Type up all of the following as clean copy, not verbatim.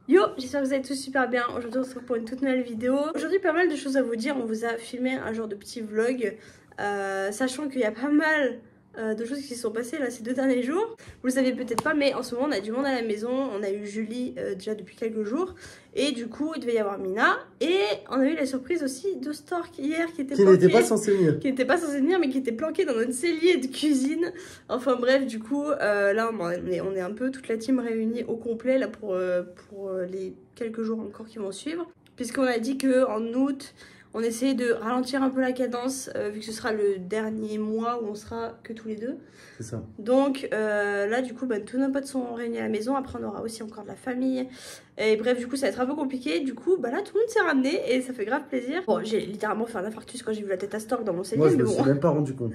Yo, j'espère que vous allez tous super bien. Aujourd'hui on se retrouve pour une toute nouvelle vidéo. Aujourd'hui pas mal de choses à vous dire. On vous a filmé un genre de petit vlog, sachant qu'il y a pas mal de choses qui se sont passées là ces 2 derniers jours. Vous le savez peut-être pas, mais en ce moment on a du monde à la maison. On a eu Julie déjà depuis quelques jours. Et du coup il devait y avoir Mina. Et on a eu la surprise aussi de Stork hier qui n'était pas censé venir. Qui n'était pas censé venir mais qui était planqué dans notre cellier de cuisine. Enfin bref, du coup là on est un peu toute la team réunie au complet là pour les quelques jours encore qui vont suivre. Puisqu'on a dit qu'en août on essayait de ralentir un peu la cadence vu que ce sera le dernier mois où on sera que tous les deux. C'est ça. Donc là du coup tous nos potes sont réunis à la maison. Après on aura aussi encore de la famille. Et bref du coup ça va être un peu compliqué. Du coup là tout le monde s'est ramené et ça fait grave plaisir. Bon j'ai littéralement fait un infarctus quand j'ai vu la tête à Stork dans mon cellier. Moi je me suis même pas rendu compte.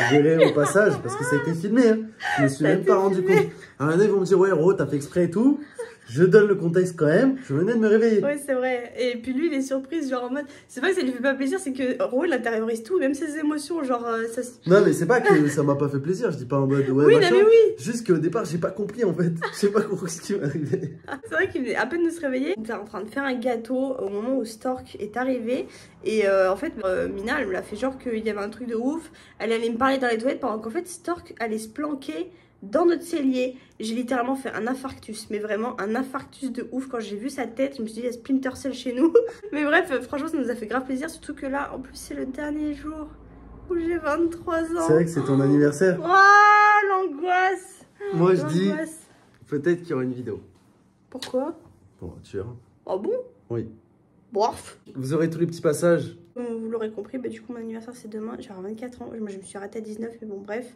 Je verrai au passage parce que ça a été filmé. Hein. Je me suis même pas rendu compte. Alors là ils vont me dire ouais Ro t'as fait exprès et tout. Je donne le contexte quand même, je venais de me réveiller. Ouais, c'est vrai. Et puis lui, il est surprise, genre en mode. C'est pas que ça lui fait pas plaisir, c'est que Ro, il intériorise tout, même ses émotions, genre. Ça... Non, mais c'est pas que ça m'a pas fait plaisir, je dis pas en mode ouais, oui, machin. non, mais oui. Juste qu'au départ, j'ai pas compris en fait. J'ai pas compris ce qui m'est arrivé. C'est vrai qu'il venait à peine de se réveiller. On était en train de faire un gâteau au moment où Stork est arrivé. Et en fait, Mina, elle me l'a fait genre qu'il y avait un truc de ouf. Elle allait me parler dans les toilettes pendant qu'en fait, Stork allait se planquer dans notre cellier. J'ai littéralement fait un infarctus, mais vraiment un infarctus de ouf. Quand j'ai vu sa tête, je me suis dit il y a Splinter Cell chez nous. Mais bref, franchement ça nous a fait grave plaisir, surtout que là en plus c'est le dernier jour où j'ai 23 ans. C'est vrai que c'est ton anniversaire. Oh l'angoisse. Moi je dis peut-être qu'il y aura une vidéo. Pourquoi? Pour voiture. Oh bon? Oui. Bref. Vous aurez tous les petits passages. Comme vous l'aurez compris, du coup mon anniversaire c'est demain, j'ai 24 ans, moi je me suis arrêtée à 19 mais bon bref.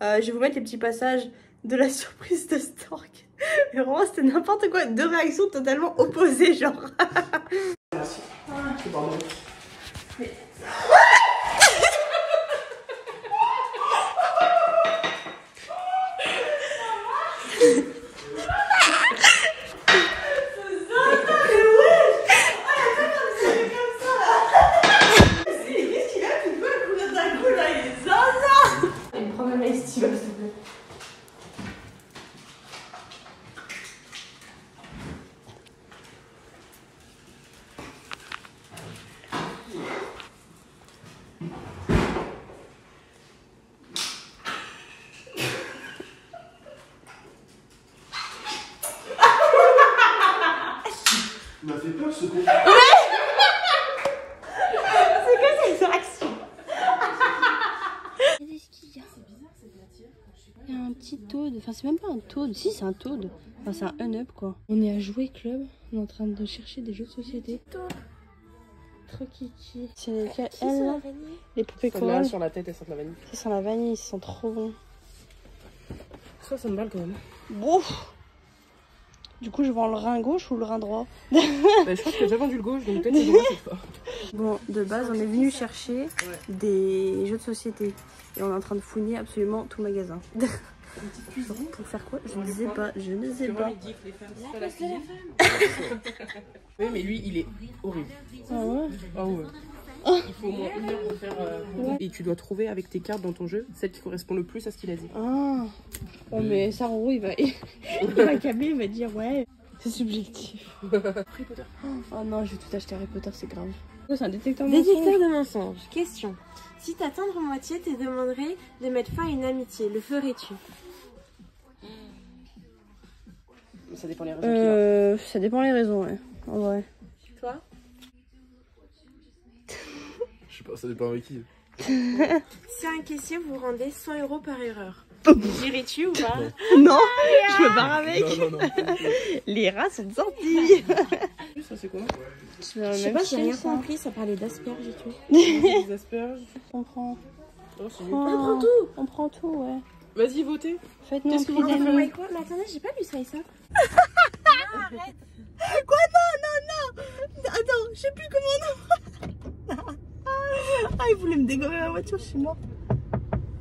Je vais vous mettre les petits passages de la surprise de Stork. Et vraiment c'était n'importe quoi, 2 réactions totalement opposées genre. Merci. Mais... Il m'a fait peur ce con. C'est quoi cette réaction? Qu'est-ce qu'il y a? Il y a un petit toad, enfin c'est même pas un toad, si c'est un toad, enfin c'est un un-up quoi. On est à Jouer Club, on est en train de chercher des jeux de société. Trop kiki. C'est lesquels? Elle, les poupées corales. Sur la tête, elles sentent la vanille. Ça sent la vanille, ils sont trop bons. 60 balles quand même. Bon. Du coup je vends le rein gauche ou le rein droit? Bah, je crois que t'as déjà vendu le gauche, donc peut-être le droit cette fois. Bon, de base on est venu chercher des jeux de société. Et on est en train de fouiller absolument tout le magasin. Pour faire quoi? Je ne sais pas, je ne sais pas. Il dit que les femmes, c'est pas la cuisine. Oui, mais lui, il est horrible. Ah ouais? Ah ouais. Il faut au moins 1 heure pour faire... Et tu dois trouver avec tes cartes dans ton jeu celle qui correspond le plus à ce qu'il a dit. Ah. Oh mais ça en gros il va câbler, il va dire ouais. C'est subjectif. Harry Potter. Oh non, je vais tout acheter Harry Potter, c'est grave. C'est un détecteur de Détecteur de mensonges. Question. Si ta tendre moitié te demanderait de mettre fin à une amitié, le ferais-tu? Ça dépend les raisons. Ça dépend les raisons, ouais. En vrai. Toi? Je sais pas, ça dépend avec qui. Si un caissier vous rendait 100 € par erreur, dirais-tu ou pas? Non, je me barre avec. Non. Les rats sont sortis. Ça c'est quoi? Je sais pas, j'ai rien compris, ça parlait d'asperges et tout. Des asperges. On prend. Oh, c'est On mieux. prend tout. On prend tout, ouais. Vas-y, votez. Faites-nous un Qu'est-ce que prix vous d'amis. Ouais, quoi? Mais attendez, j'ai pas lu ça et ça. Quoi? Non. Attends, je sais plus comment on... Ah, il voulait me dégommer ma voiture, je suis mort.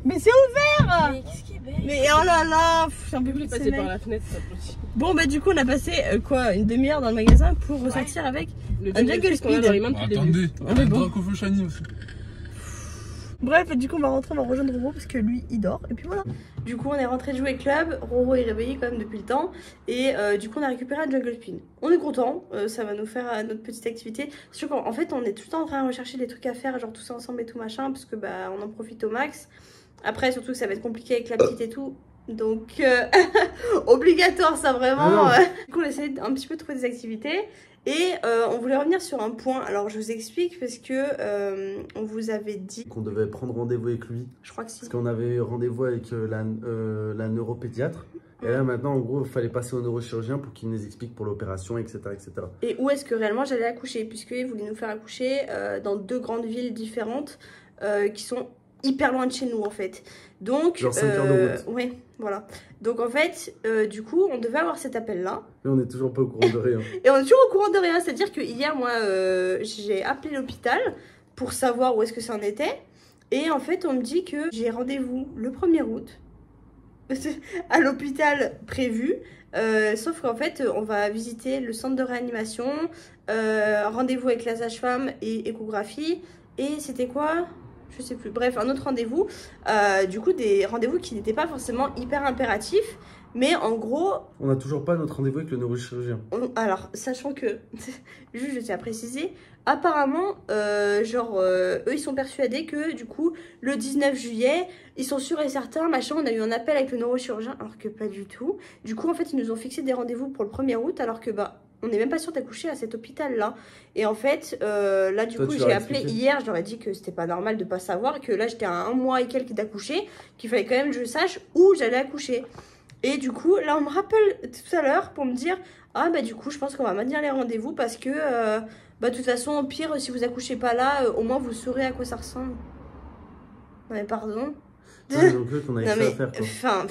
Mais c'est ouvert! Mais qu'est-ce qui est bête? Mais oh là là, j'en peux plus de ces Passer par mecs. la fenêtre, ça peut. Bon bah du coup on a passé quoi, une demi-heure dans le magasin pour ressortir avec Le un jungle qu'on a speed. dans les mains depuis le début. Attendez, Ah, mais bon. Draco Shiny aussi. Bref, du coup, on va rentrer, on va rejoindre Roro parce que lui, il dort. Et puis voilà. Du coup, on est rentré de jouer club. Roro est réveillé quand même depuis le temps. Et du coup, on a récupéré un jungle spin. On est content. Ça va nous faire notre petite activité. C'est sûr qu'en fait, on est tout le temps en train de rechercher des trucs à faire, genre tout ça ensemble et tout machin, parce que bah, on en profite au max. Après, surtout que ça va être compliqué avec la petite et tout. Donc, obligatoire, ça vraiment. Du coup, on essaie un petit peu de trouver des activités. Et on voulait revenir sur un point. Alors, je vous explique parce que on vous avait dit qu'on devait prendre rendez-vous avec lui. Je crois que si. Parce qu'on avait rendez-vous avec la neuropédiatre. Et là, maintenant, en gros, il fallait passer au neurochirurgien pour qu'il nous explique pour l'opération, etc., etc. Et où est-ce que réellement j'allais accoucher? Puisqu'il voulait nous faire accoucher dans 2 grandes villes différentes qui sont hyper loin de chez nous, en fait. Donc, genre 5 heures de route. Ouais, voilà. Donc, en fait, du coup, on devait avoir cet appel-là. Mais on n'est toujours pas au courant de rien. Et on est toujours au courant de rien. C'est-à-dire que hier, moi, j'ai appelé l'hôpital pour savoir où est-ce que ça en était. Et en fait, on me dit que j'ai rendez-vous le 1er août à l'hôpital prévu. Sauf qu'en fait, on va visiter le centre de réanimation, rendez-vous avec la sage-femme et échographie. Et c'était quoi? Je sais plus. Bref, un autre rendez-vous. Du coup, des rendez-vous qui n'étaient pas forcément hyper impératifs. Mais en gros... On n'a toujours pas notre rendez-vous avec le neurochirurgien. Alors, sachant que, juste je tiens à préciser, apparemment, eux, ils sont persuadés que, du coup, le 19 juillet, ils sont sûrs et certains, machin, on a eu un appel avec le neurochirurgien, alors que pas du tout. Du coup, en fait, ils nous ont fixé des rendez-vous pour le 1er août, alors que, bah, on n'est même pas sûr d'accoucher à cet hôpital-là. Et en fait, là, du coup, j'ai appelé hier, je leur ai dit que c'était pas normal de pas savoir, que là, j'étais à 1 mois et quelques d'accoucher, qu'il fallait quand même que je sache où j'allais accoucher. Et du coup, là, on me rappelle tout à l'heure pour me dire « Ah, bah du coup, je pense qu'on va maintenir les rendez-vous parce que, bah de toute façon, au pire, si vous accouchez pas là, au moins vous saurez à quoi ça ressemble. » Non mais pardon. Donc qu'on avait ça à faire, quoi. Enfin,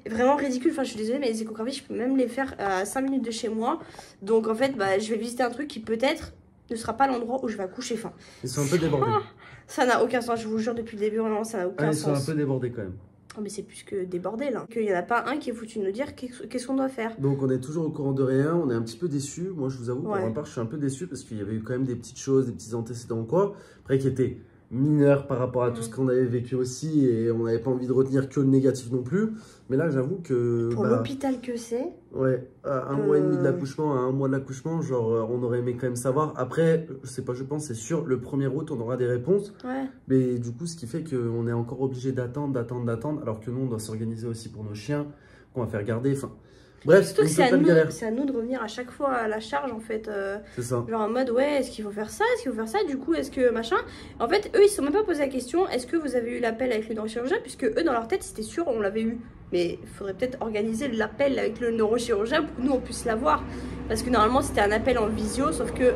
vraiment ridicule. Enfin, je suis désolée, mais les échographies, je peux même les faire à 5 minutes de chez moi. Donc en fait, bah je vais visiter un truc qui peut-être ne sera pas l'endroit où je vais accoucher. Enfin, ils sont un peu débordés. Ça n'a aucun sens, je vous jure, depuis le début, vraiment, ça n'a aucun sens. Ils sont un peu débordés quand même. Oh mais c'est plus que débordé là. Qu'il n'y en a pas un qui est foutu de nous dire qu'est-ce qu'on doit faire. Donc on est toujours au courant de rien, on est un petit peu déçus. Moi je vous avoue, pour ma part, je suis un peu déçu parce qu'il y avait eu quand même des petites choses, des petits antécédents ou quoi. Après qui étaient mineurs par rapport à tout ce qu'on avait vécu aussi et on n'avait pas envie de retenir que le négatif non plus. Mais là j'avoue que... Pour l'hôpital que c'est. Ouais, à 1 mois et demi de l'accouchement, à 1 mois de l'accouchement, genre on aurait aimé quand même savoir. Après, je sais pas, je pense, c'est sûr, le 1er août on aura des réponses. Ouais. Mais du coup, ce qui fait qu'on est encore obligé d'attendre, alors que nous on doit s'organiser aussi pour nos chiens, qu'on va faire garder, enfin... Bref, c'est à nous de revenir à chaque fois à la charge en fait. C'est ça. Genre en mode ouais, est-ce qu'il faut faire ça? Est-ce qu'il faut faire ça? Du coup, est-ce que machin? En fait, eux ils se sont même pas posé la question est-ce que vous avez eu l'appel avec le neurochirurgien? Puisque eux dans leur tête c'était sûr on l'avait eu. Mais il faudrait peut-être organiser l'appel avec le neurochirurgien pour que nous on puisse l'avoir. Parce que normalement c'était un appel en visio, sauf que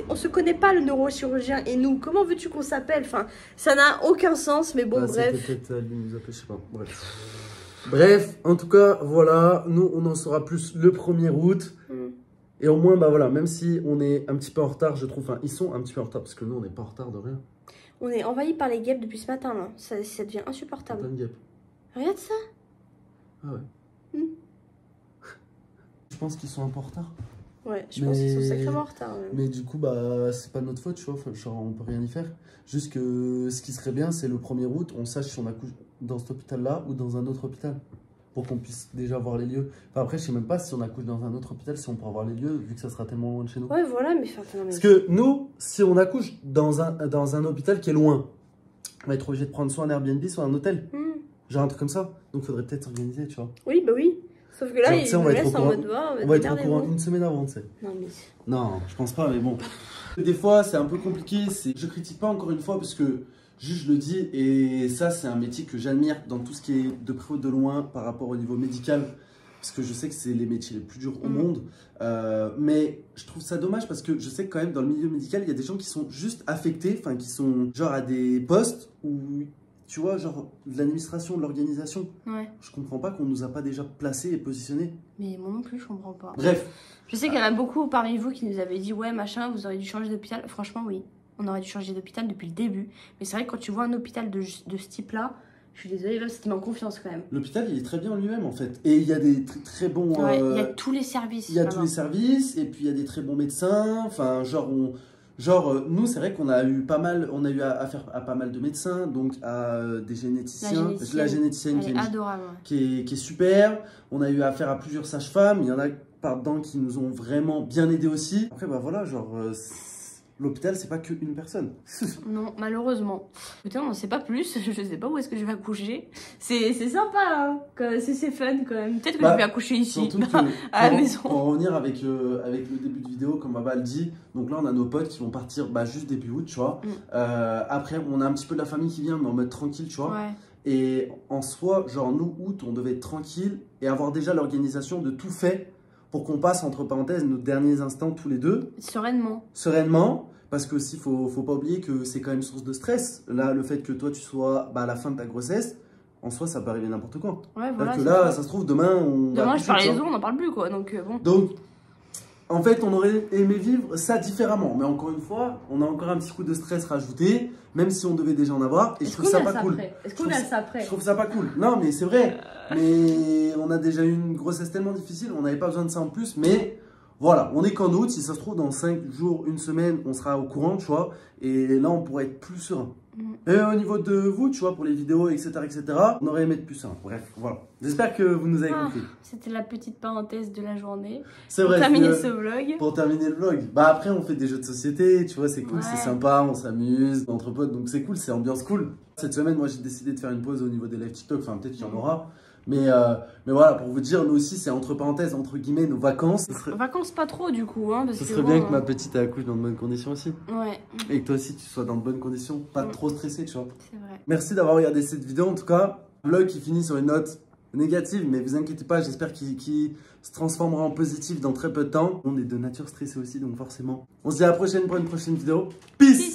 on se connaît pas le neurochirurgien et nous. Comment veux-tu qu'on s'appelle? Enfin, ça n'a aucun sens, mais bon, bref. Peut-être lui nous appeler, je sais pas. Bref. Bref, en tout cas, voilà, nous on en saura plus le 1er août. Et au moins, bah voilà, même si on est un petit peu en retard, je trouve, enfin, ils sont un petit peu en retard parce que nous on n'est pas en retard de rien. On est envahi par les guêpes depuis ce matin là, ça devient insupportable. Plein de guêpes. Regarde ça. Ah ouais. Je pense qu'ils sont un peu en retard. Ouais, je pense qu'ils sont sacrément en retard. Ouais. Mais du coup, bah, c'est pas notre faute, tu vois, genre, on peut rien y faire. Juste que ce qui serait bien, c'est le 1er août, on sache si on accouche dans cet hôpital-là ou dans un autre hôpital. Pour qu'on puisse déjà voir les lieux. Enfin, après, je sais même pas si on accouche dans un autre hôpital, si on pourra voir les lieux, vu que ça sera tellement loin de chez nous. Ouais, voilà, mais... Parce que nous, si on accouche dans un hôpital qui est loin, on va être obligé de prendre soit un Airbnb, soit un hôtel. Genre un truc comme ça. Donc, il faudrait peut-être s'organiser, tu vois. Oui, bah oui. Sauf que là, genre, ils nous laissent en mode on va être au courant une semaine avant, tu sais. Non, mais... Non, je pense pas, mais bon. Des fois, c'est un peu compliqué. Je critique pas encore une fois parce que, juste, je le dis, et ça, c'est un métier que j'admire dans tout ce qui est de près ou de loin par rapport au niveau médical. Parce que je sais que c'est les métiers les plus durs au monde. Mais je trouve ça dommage parce que je sais que quand même, dans le milieu médical, il y a des gens qui sont juste affectés, enfin, qui sont genre à des postes où... Tu vois, genre, de l'administration, de l'organisation. Ouais. Je comprends pas qu'on nous a pas déjà placés et positionnés. Mais moi non plus, je comprends pas. Bref. Je sais qu'il y en a beaucoup parmi vous qui nous avaient dit, ouais, machin, vous auriez dû changer d'hôpital. Franchement, oui. On aurait dû changer d'hôpital depuis le début. Mais c'est vrai que quand tu vois un hôpital de ce type-là, je suis désolée, là, c'était en confiance quand même. L'hôpital, il est très bien en lui-même, en fait. Et il y a des très bons... Ouais, il y a tous les services. Il y a tous les services, et puis il y a des très bons médecins. Enfin, genre, Genre, nous, c'est vrai qu'on a eu affaire à pas mal de médecins, donc à des généticiens. La généticienne elle est adorable. Qui est super. On a eu affaire à plusieurs sages-femmes. Il y en a par-dedans qui nous ont vraiment bien aidés aussi. Après, bah voilà, genre, l'hôpital, c'est pas qu'une personne. Non, malheureusement. Putain, on ne sait pas plus. Je sais pas où est-ce que je vais accoucher. C'est sympa, hein. C'est fun quand même. Peut-être que je vais accoucher ici, à la maison. Pour en revenir avec le début de vidéo, comme Baba le dit, donc là, on a nos potes qui vont partir juste début août, tu vois. Après, on a un petit peu de la famille qui vient, mais en mode tranquille, tu vois. Ouais. Et en soi, genre, nous, août, on devait être tranquille et avoir déjà l'organisation de tout fait pour qu'on passe, entre parenthèses, nos derniers instants tous les deux. Sereinement. Sereinement. Parce que aussi, faut pas oublier que c'est quand même source de stress. Là, le fait que toi, tu sois à la fin de ta grossesse, en soi, ça peut arriver n'importe quand. Ouais, voilà. Que là, ça se trouve, demain, demain, je parle les os, on n'en parle plus, quoi. Donc, bon. Donc, en fait, on aurait aimé vivre ça différemment. Mais encore une fois, on a encore un petit coup de stress rajouté, même si on devait déjà en avoir. Et je trouve ça pas cool. Est-ce qu'on a ça après? Je trouve ça pas cool. Non, mais c'est vrai. Mais on a déjà eu une grossesse tellement difficile, on n'avait pas besoin de ça en plus. Mais voilà, on est qu'en août. Si ça se trouve, dans 5 jours, une semaine, on sera au courant, tu vois. Et là, on pourrait être plus serein. Et au niveau de vous, tu vois, pour les vidéos, etc., on aurait aimé être plus serein. Bref, voilà. J'espère que vous nous avez compris. C'était la petite parenthèse de la journée. C'est vrai. Pour terminer ce vlog. Pour terminer le vlog. Bah après, on fait des jeux de société, tu vois, c'est cool, c'est sympa, on s'amuse, entre potes, donc c'est cool, c'est ambiance cool. Cette semaine, moi, j'ai décidé de faire une pause au niveau des live TikTok. Enfin, peut-être qu'il y en aura. Mais voilà, pour vous dire, nous aussi, c'est entre parenthèses, entre guillemets, nos vacances. Vacances pas trop, du coup. Hein, parce ce serait bien que ma petite accouche dans de bonnes conditions aussi. Ouais. Et que toi aussi, tu sois dans de bonnes conditions, pas trop stressé, tu vois. C'est vrai. Merci d'avoir regardé cette vidéo, en tout cas. Vlog qui finit sur une note négative, mais vous inquiétez pas, j'espère qu'il se transformera en positif dans très peu de temps. On est de nature stressée aussi, donc forcément. On se dit à la prochaine pour une prochaine vidéo. Peace!